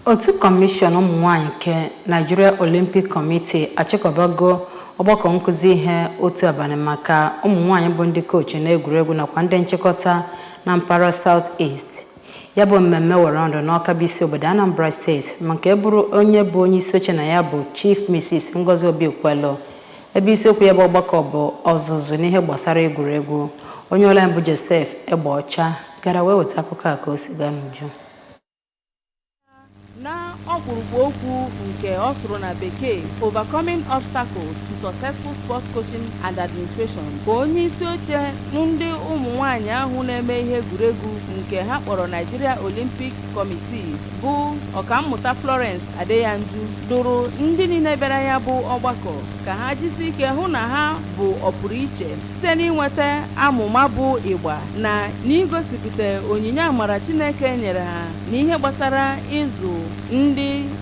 Otu kọmishọn ụmụ nwaanyị nke Nigeria Olympic Committee achịkọbago ọgbakọ nkụzi ihe otu abalị maka ụmụ nwaanyị bụ ndị kochi na egwuregwu nakwa ndị nchịkọta na mpaghara South East. Ya bụ mmemme were ọnọdụ n'Awka bụ isi obodo Anambra Steeti ma nke bụrụ onye bụ onye isi oche na ya bụ Chief Mrs. Ngozi Obikwelu. Ebe isiokwu ya bụ ọgbakọ bụ ọzụzụ n'ihe gbasara egwuregwu. Onye ọla mbụ Joseph Egbeọcha gara wee weta akụkọ a ka o si gaa n'uju. Na ọkpụrụkpụ okwu nke ọ sụrụ na bekee Overcoming Obstacles to Successful Sports Coaching and Administration bụ onye isi oche ndị ụmụ nwaanyị ahụ na-eme ihe egwuregwu nke ha kpọrọ Nigeria Olympic Committee bụ ọkammụta Florence Adeyanju dụrụ ndị niile bịara ya bụ ọgbakọ ka ha jisi ike hụ na ha bụ ọpụrụiche site n'inweta amụma bụ ịgba na n'igosipụta onyinye amara Chineke nyere ha n'ihe gbasara ịzụ ndị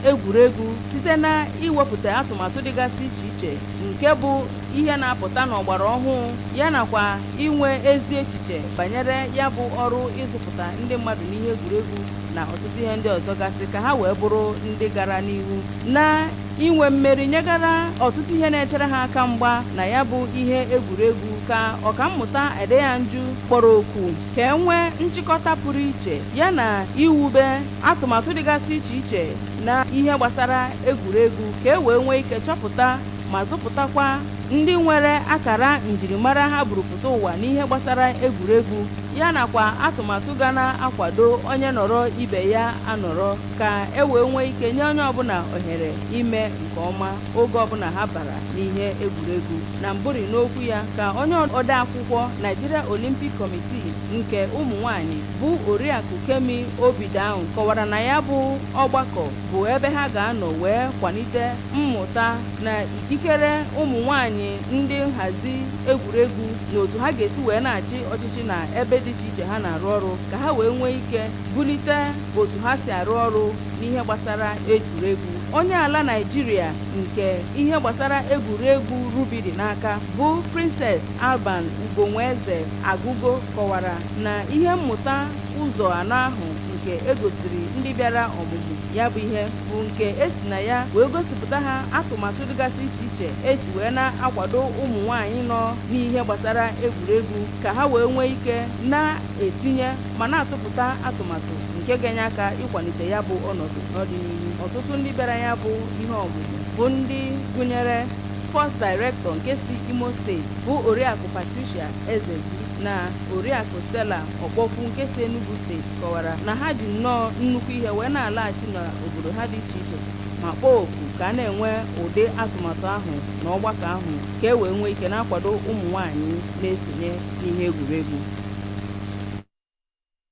egwuregwu site na iwepụta atụmatụ dịgasị iche iche nke bụ ihe na-apụta n'ọgbara ọhụụ ya nakwa inwe ezi echiche banyere ya bụ ọrụ ịzụpụta ndị mmadụ n'ihe egwuregwu na ọtụtụ ihe ndị ọzọ gasị ka ha wee bụrụ ndị gara n'ihu na inwe mmeri nyegara ọtụtụ ihe na-echere ha aka mgba na ya bụ ihe egwuregwu ka ọkammụta Adeyanju kpọrọ okwu ka e nwee nchịkọta pụrụ iche ya na iwube atụmatụ dịgasị iche iche na ihe gbasara egwuregwu ka e wee nwee ike chọpụta ma zụpụtakwa ndị nwere akara njirimara ha burupụta ụwa n'ihe gbasara egwuregwu ya nakwa atụmatụ ga na-akwado onye nọrọ ibe ya anọrọ ka e wee nwee ike nye onye ọbụla ohere ime nke ọma oge ọbụla ha bara n'ihe egwuregwu. Na mbụri n'okwu ya ka onye ode akwụkwọ Nigeria Olympic Committee nke ụmụ nwaanyị bụ Oriakụ Kemi Obidown kọwara na ya bụ ọgbakọ bụ ebe ha ga-anọ wee kwalite mmụta na ikikere ụmụ nwaanyị ndị nhazi egwuregwu na otu ha ga-esi wee na-achị ọchịchị na ebe dị iche iche ha na-arụ ọrụ ka ha wee nwee ike bulite otu ha si arụ ọrụ n'ihe gbasara egwuregwu. Onye ala Naịjirịa nke ihe gbasara egwuregwu rubi dị n'aka bụ Princess Alban Ugonweze Agụgo kọwara na ihe mmụta ụzọ anọ ahụ nke egosiri ndị bịara ọmụmụ ya bụ ihe bụ nke esi na ya wee gosipụta ha atụmatụ dịgasị iche iche esi wee na-akwado ụmụ nwaanyị nọ n'ihe gbasara egwuregwu ka ha wee nwee ike na-etinye ma na-atụpụta atụmatụ nke ga-enye aka ịkwalite ya bụ ọnọdụ n'ọdịnihu. Ọtụtụ ndị bịara ya bụ ihe ọmụmụ bụ ndị gụnyere Sports Director nke si Imo Steeti bụ Oriakụ Patricia Ezezi na Oriakụ Stella Ọkpọkwu nke si Enugu Steeti kọwara na ha ji nnọọ nnukwu ihe wee na-alaghachi n'obodo ha dị iche iche ma kpọọ oku ka a na-enwe ụdị atụmatụ ahụ na ọgbakọ ahụ ka e wee nwee ike na-akwado ụmụ nwaanyị na-esonye n'ihe egwuregwu.